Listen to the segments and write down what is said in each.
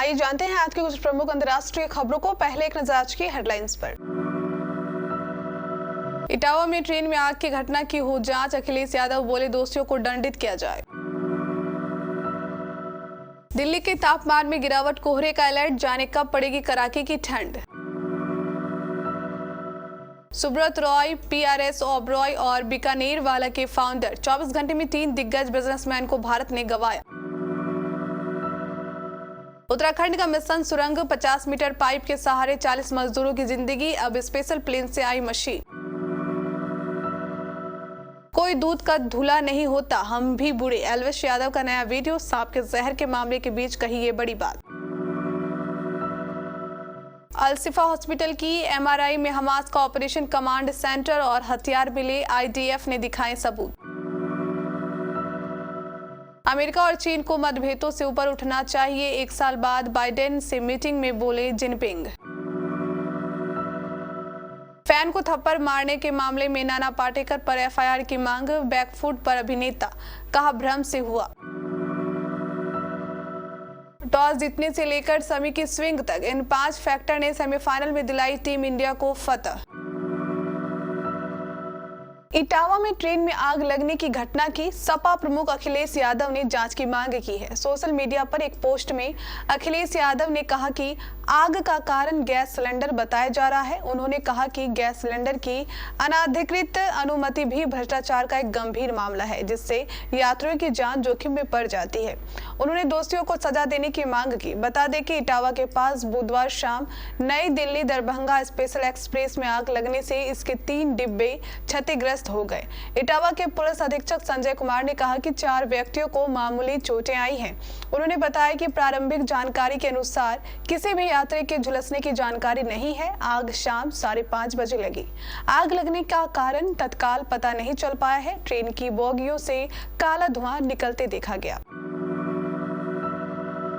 आइए जानते हैं आज की कुछ प्रमुख अंतर्राष्ट्रीय खबरों को। पहले एक नजर आज की हेडलाइंस पर। इटावा में ट्रेन में आग की घटना की हो जांच, अखिलेश यादव बोले दोषियों को दंडित किया जाए। दिल्ली के तापमान में गिरावट, कोहरे का अलर्ट, जाने कब पड़ेगी कड़ाके की ठंड। सुब्रत रॉय, पीआरएस ओबरॉय और बीकानेर वाला के फाउंडर, 24 घंटे में 3 दिग्गज बिजनेसमैन को भारत ने गंवाया। उत्तराखंड का मिशन सुरंग, 50 मीटर पाइप के सहारे 40 मजदूरों की जिंदगी, अब स्पेशल प्लेन से आई मशीन। कोई दूध का धुला नहीं होता, हम भी बूढ़े, एल्विश यादव का नया वीडियो। सांप के जहर के मामले के बीच कही ये बड़ी बात। अल-शिफा हॉस्पिटल की एमआरआई में हमास का ऑपरेशन कमांड सेंटर और हथियार मिले, आईडीएफ ने दिखाए सबूत। अमेरिका और चीन को मतभेदों से ऊपर उठना चाहिए, 1 साल बाद बाइडेन से मीटिंग में बोले जिनपिंग। फैन को थप्पड़ मारने के मामले में नाना पाटेकर पर एफआईआर की मांग, बैकफुट पर अभिनेता, कहा भ्रम से हुआ। टॉस जीतने से लेकर सेमी की स्विंग तक इन 5 फैक्टर ने सेमीफाइनल में दिलाई टीम इंडिया को फतह। इटावा में ट्रेन में आग लगने की घटना की सपा प्रमुख अखिलेश यादव ने जांच की मांग की है। सोशल मीडिया पर एक पोस्ट में अखिलेश यादव ने कहा कि आग का कारण गैस सिलेंडर बताया जा रहा है। उन्होंने कहा कि गैस सिलेंडर की अनाधिकृत अनुमति भी भ्रष्टाचार का एक गंभीर मामला है, जिससे यात्रियों की जान जोखिम में पड़ जाती है। उन्होंने दोषियों को सजा देने की मांग की। बता दें कि इटावा के पास बुधवार शाम नई दिल्ली दरभंगा स्पेशल एक्सप्रेस में आग लगने से इसके 3 डिब्बे क्षतिग्रस्त हो गए। इटावा के पुलिस अधीक्षक संजय कुमार ने कहा कि 4 व्यक्तियों को मामूली चोटें आई हैं। उन्होंने बताया कि प्रारंभिक जानकारी के अनुसार किसी भी यात्री के झुलसने की जानकारी नहीं है। आग शाम 5:30 बजे लगी। आग लगने का कारण तत्काल पता नहीं चल पाया है। ट्रेन की बोगियों से काला धुआं निकलते देखा गया।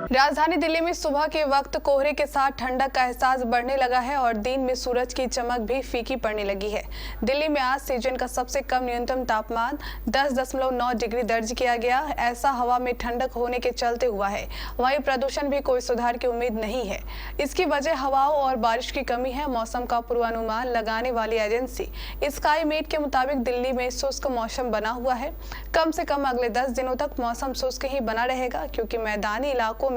राजधानी दिल्ली में सुबह के वक्त कोहरे के साथ ठंडक का एहसास बढ़ने लगा है और दिन में सूरज की चमक भी फीकी पड़ने लगी है। दिल्ली में आज सीजन का सबसे कम न्यूनतम तापमान 10.9 डिग्री दर्ज किया गया। ऐसा हवा में ठंडक होने के चलते हुआ है। वहीं प्रदूषण भी कोई सुधार की उम्मीद नहीं है। इसकी वजह हवाओं और बारिश की कमी है। मौसम का पूर्वानुमान लगाने वाली एजेंसी स्काईमेट के मुताबिक दिल्ली में शुष्क मौसम बना हुआ है। कम से कम अगले 10 दिनों तक मौसम शुष्क ही बना रहेगा, क्योंकि मैदानी इलाकों में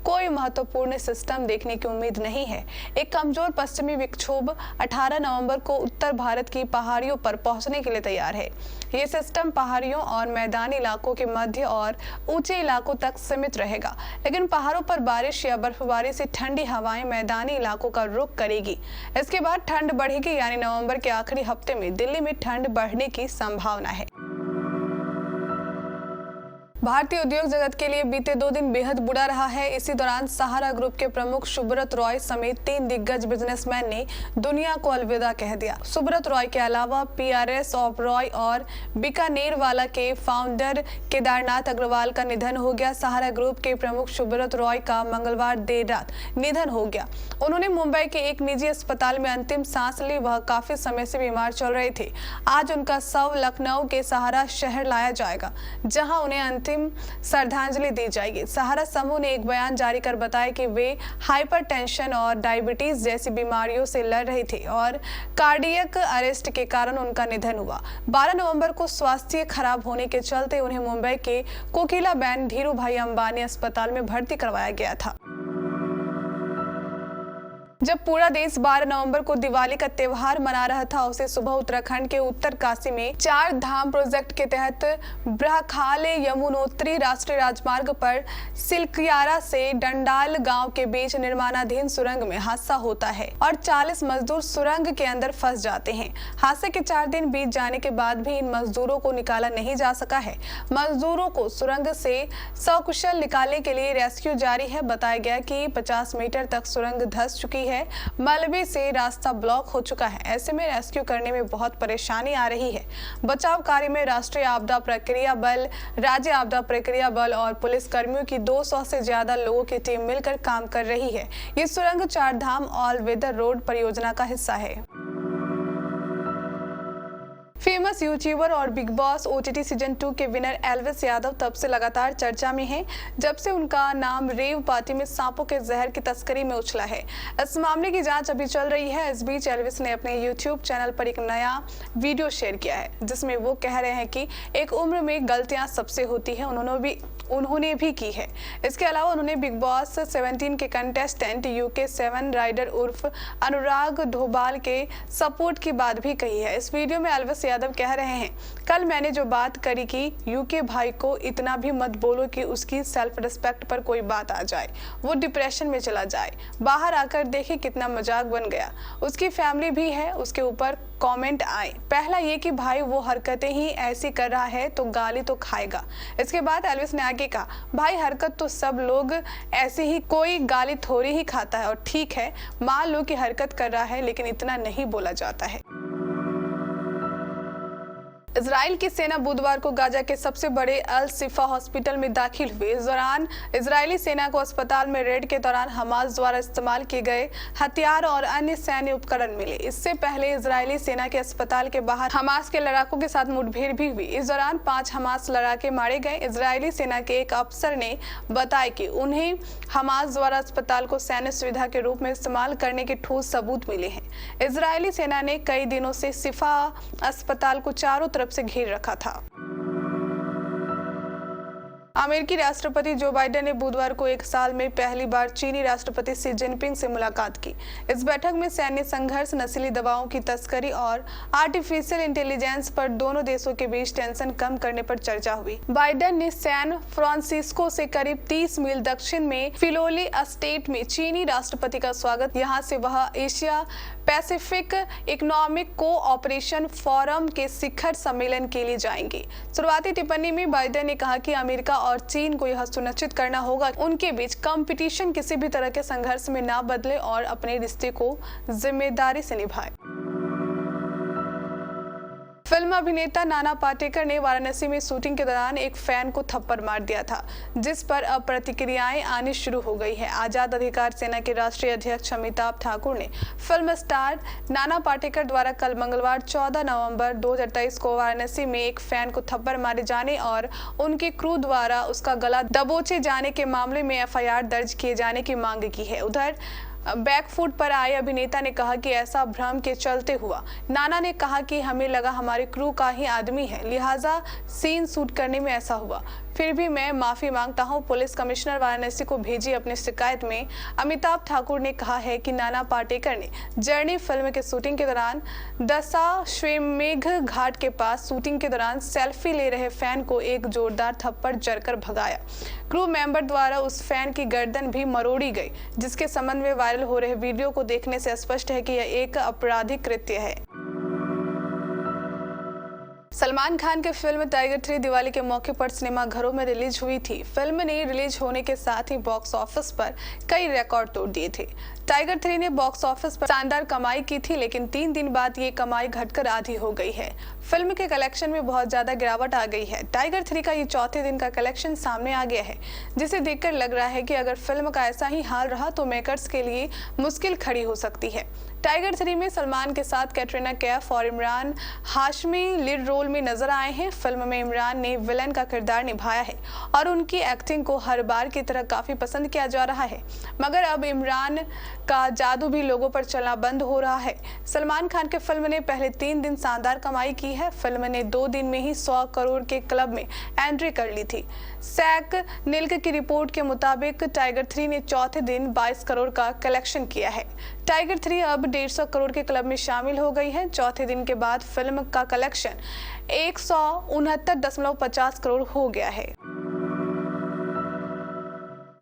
कोई महत्वपूर्ण सिस्टम देखने की उम्मीद नहीं है। एक कमजोर पश्चिमी विक्षोभ 18 नवंबर को उत्तर भारत की पहाड़ियों पर पहुंचने के लिए तैयार है। ये सिस्टम पहाड़ियों और मैदानी इलाकों के मध्य और ऊंचे इलाकों तक सीमित रहेगा, लेकिन पहाड़ों पर बारिश या बर्फबारी से ठंडी हवाएं मैदानी इलाकों का रुख करेगी। इसके बाद ठंड बढ़ेगी, यानी नवंबर के आखिरी हफ्ते में दिल्ली में ठंड बढ़ने की संभावना है। भारतीय उद्योग जगत के लिए बीते 2 दिन बेहद बुरा रहा है। इसी दौरान सहारा ग्रुप के प्रमुख सुब्रत रॉय समेत 3 दिग्गज बिजनेसमैन ने दुनिया को अलविदा कह दिया। सुब्रत रॉय के अलावा पीआरएस ओबरॉय और बीकानेर वाला के फाउंडर केदारनाथ अग्रवाल का निधन हो गया। सहारा ग्रुप के प्रमुख सुब्रत रॉय का मंगलवार देर रात निधन हो गया। उन्होंने मुंबई के एक निजी अस्पताल में अंतिम सांस ली। वह काफी समय से बीमार चल रहे थे। आज उनका शव लखनऊ के सहारा शहर लाया जाएगा, जहां उन्हें अंतिम श्रद्धांजलि दी जाएगी। सहारा समूह ने एक बयान जारी कर बताया कि वे हाइपरटेंशन और डायबिटीज जैसी बीमारियों से लड़ रहे थे और कार्डियक अरेस्ट के कारण उनका निधन हुआ। 12 नवंबर को स्वास्थ्य खराब होने के चलते उन्हें मुंबई के कोकिलाबेन धीरू भाई अंबानी अस्पताल में भर्ती करवाया गया था। जब पूरा देश 12 नवंबर को दिवाली का त्योहार मना रहा था, उसे सुबह उत्तराखंड के उत्तरकाशी में 4 धाम प्रोजेक्ट के तहत ब्रह्माखाल यमुनोत्री राष्ट्रीय राजमार्ग पर सिलकियारा से डंडाल गांव के बीच निर्माणाधीन सुरंग में हादसा होता है और 40 मजदूर सुरंग के अंदर फंस जाते हैं। हादसे के 4 दिन बीत जाने के बाद भी इन मजदूरों को निकाला नहीं जा सका है। मजदूरों को सुरंग से सकुशल निकालने के लिए रेस्क्यू जारी है। बताया गया कि 50 मीटर तक सुरंग धंस चुकी है। मलबे से रास्ता ब्लॉक हो चुका है। ऐसे में रेस्क्यू करने में बहुत परेशानी आ रही है। बचाव कार्य में राष्ट्रीय आपदा प्रक्रिया बल, राज्य आपदा प्रक्रिया बल और पुलिस कर्मियों की 200 से ज्यादा लोगों की टीम मिलकर काम कर रही है। ये सुरंग 4 धाम ऑल वेदर रोड परियोजना का हिस्सा है। फेमस यूट्यूबर और बिग बॉस ओटीटी सीजन 2 के विनर एल्विस यादव तब से लगातार चर्चा में हैं, जब से उनका नाम रेव पार्टी में सांपों के जहर की तस्करी में उछला है। इस मामले की जांच अभी चल रही है। इस बीच एल्विस ने अपने यूट्यूब चैनल पर एक नया वीडियो शेयर किया है, जिसमें वो कह रहे हैं कि एक उम्र में गलतियां सबसे होती हैं, उन्होंने भी की है। इसके अलावा उन्होंने बिग बॉस 17 के कंटेस्टेंट यूके 7 राइडर उर्फ अनुराग ढोभाल के सपोर्ट की बात भी कही है। इस वीडियो में एल्विस यादव कह रहे हैं, कल मैंने जो बात करी कि यूके भाई को इतना भी मत बोलो कि उसकी सेल्फ रिस्पेक्ट पर कोई बात आ जाए, वो डिप्रेशन में चला जाए। बाहर आकर देखे कितना मजाक बन गया। उसकी फैमिली भी है, उसके ऊपर कमेंट आए। पहला ये कि भाई वो हरकतें ही ऐसी कर रहा है तो गाली तो खाएगा। इसके बाद एल्विस ने आगे कहा, भाई हरकत तो सब लोग ऐसे ही, कोई गाली थोड़ी ही खाता है। और ठीक है, मान लो कि हरकत कर रहा है, लेकिन इतना नहीं बोला जाता है। इजराइल की सेना बुधवार को गाजा के सबसे बड़े अल शिफा हॉस्पिटल में दाखिल हुई। इस दौरान इजरायली सेना को अस्पताल में रेड के दौरान हमास द्वारा इस्तेमाल किए गए हथियार और अन्य सैन्य उपकरण मिले। इससे पहले इजरायली सेना के अस्पताल के बाहर हमास के लड़ाकों के साथ मुठभेड़ भी हुई। इस दौरान 5 हमास लड़ाके मारे गए। इजरायली सेना के एक अफसर ने बताया कि उन्हें हमास द्वारा अस्पताल को सैन्य सुविधा के रूप में इस्तेमाल करने के ठोस सबूत मिले हैं। इजरायली सेना ने कई दिनों से शिफा अस्पताल को चारों तरफ से घेर रखा था। अमेरिकी राष्ट्रपति जो बाइडेन ने बुधवार को एक साल में पहली बार चीनी राष्ट्रपति शी जिनपिंग से मुलाकात की। इस बैठक में सैन्य संघर्ष, नस्ली दवाओं की तस्करी और आर्टिफिशियल इंटेलिजेंस पर दोनों देशों के बीच टेंशन कम करने पर चर्चा हुई। बाइडेन ने सैन फ्रांसिस्को से करीब 30 मील दक्षिण में फिलोली स्टेट में चीनी राष्ट्रपति का स्वागत। यहाँ से वह Asia Pacific economic cooperation forum के शिखर सम्मेलन के लिए जाएंगे। शुरुआती टिप्पणी में बाइडेन ने कहा कि अमेरिका और चीन को यह सुनिश्चित करना होगा उनके बीच कंपटीशन किसी भी तरह के संघर्ष में ना बदले और अपने रिश्ते को जिम्मेदारी से निभाए। फिल्म अभिनेता नाना पाटेकर ने वाराणसी में शूटिंग के दौरान एक फैन को थप्पड़ मार दिया था, जिस पर अब प्रतिक्रियाएं आनी शुरू हो गई है। आजाद अधिकार सेना के राष्ट्रीय अध्यक्ष अमिताभ ठाकुर ने फिल्म स्टार नाना पाटेकर द्वारा कल मंगलवार 14 नवंबर 2023 को वाराणसी में एक फैन को थप्पड़ मारे जाने और उनके क्रू द्वारा उसका गला दबोचे जाने के मामले में एफआईआर दर्ज किए जाने की मांग की है। उधर बैकफुट पर आए अभिनेता ने कहा कि ऐसा भ्रम के चलते हुआ। नाना ने कहा कि हमें लगा हमारे क्रू का ही आदमी है, लिहाजा सीन शूट करने में ऐसा हुआ। फिर भी मैं माफी मांगता हूं। पुलिस कमिश्नर वाराणसी को भेजी अपनी शिकायत में अमिताभ ठाकुर ने कहा है कि नाना पाटेकर ने जर्नी फिल्म के शूटिंग के दौरान दशाश्वमेध घाट के पास शूटिंग के दौरान सेल्फी ले रहे फैन को एक जोरदार थप्पड़ जड़कर भगाया। क्रू मेंबर द्वारा उस फैन की गर्दन भी मरोड़ी गई, जिसके संबंध में वायरल हो रहे वीडियो को देखने से स्पष्ट है कि यह एक आपराधिक कृत्य है। सलमान खान की फिल्म टाइगर 3 दिवाली के मौके पर सिनेमा घरों में रिलीज हुई थी। फिल्म ने रिलीज होने के साथ ही बॉक्स ऑफिस पर कई रिकॉर्ड तोड़ दिए थे। टाइगर 3 ने बॉक्स ऑफिस पर शानदार कमाई की थी, लेकिन 3 दिन बाद ये कमाई घटकर आधी हो गई है। फिल्म के कलेक्शन में बहुत ज्यादा गिरावट आ गई है। टाइगर 3 का ये चौथे दिन का कलेक्शन सामने आ गया है, जिसे देखकर लग रहा है कि अगर फिल्म का ऐसा ही हाल रहा तो मेकर्स के लिए मुश्किल खड़ी हो सकती है। टाइगर 3 में सलमान के साथ कैटरीना कैफ और इमरान हाशमी लीड रोल में नजर आए हैं। फिल्म में इमरान ने विलन का किरदार निभाया है और उनकी एक्टिंग को हर बार की तरह काफी पसंद किया जा रहा है, मगर अब इमरान का जादू भी लोगों पर चलना बंद हो रहा है। सलमान खान के फिल्म ने पहले 3 दिन शानदार कमाई की है। फिल्म ने 2 दिन में ही 100 करोड़ के क्लब में एंट्री कर ली थी। सैक निल्क की रिपोर्ट के मुताबिक टाइगर 3 ने चौथे दिन 22 करोड़ का कलेक्शन किया है। टाइगर 3 अब 150 करोड़ के क्लब में शामिल हो गई है। चौथे दिन के बाद फिल्म का कलेक्शन 169.50 करोड़ हो गया है।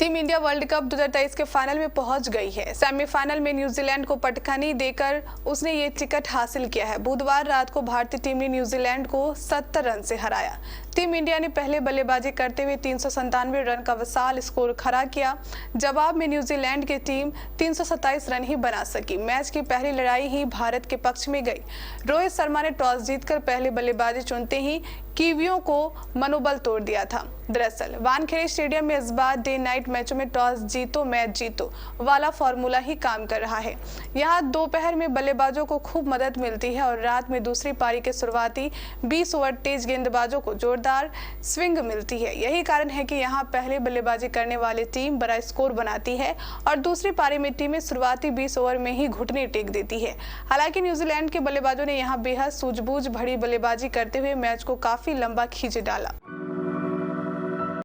टीम इंडिया वर्ल्ड कप 2023 के फाइनल में पहुंच गई है। सेमीफाइनल में न्यूजीलैंड को पटखनी देकर उसने ये टिकट हासिल किया है। बुधवार रात को भारतीय टीम ने न्यूजीलैंड को 70 रन से हराया। टीम इंडिया ने पहले बल्लेबाजी करते हुए 397 रन का विशाल स्कोर खड़ा किया। जवाब में न्यूजीलैंड की टीम 327 रन ही बना सकी। मैच की पहली लड़ाई ही भारत के पक्ष में गई। रोहित शर्मा ने टॉस जीतकर पहले बल्लेबाजी चुनते ही कीवियों को मनोबल तोड़ दिया था। दरअसल वानखेड़े स्टेडियम में इस बार डे नाइट मैचों में टॉस जीतो मैच जीतो वाला फॉर्मूला ही काम कर रहा है। यहाँ दोपहर में बल्लेबाजों को खूब मदद मिलती है और रात में दूसरी पारी के शुरुआती 20 ओवर तेज गेंदबाजों को जोरदार स्विंग मिलती है। यही कारण है कि यहाँ पहले बल्लेबाजी करने वाली टीम बड़ा स्कोर बनाती है और दूसरी पारी में टीमें शुरुआती 20 ओवर में ही घुटने टेक देती है। हालांकि न्यूजीलैंड के बल्लेबाजों ने यहाँ बेहद सूझबूझ भरी बल्लेबाजी करते हुए मैच को काफी लंबा खींच डाला।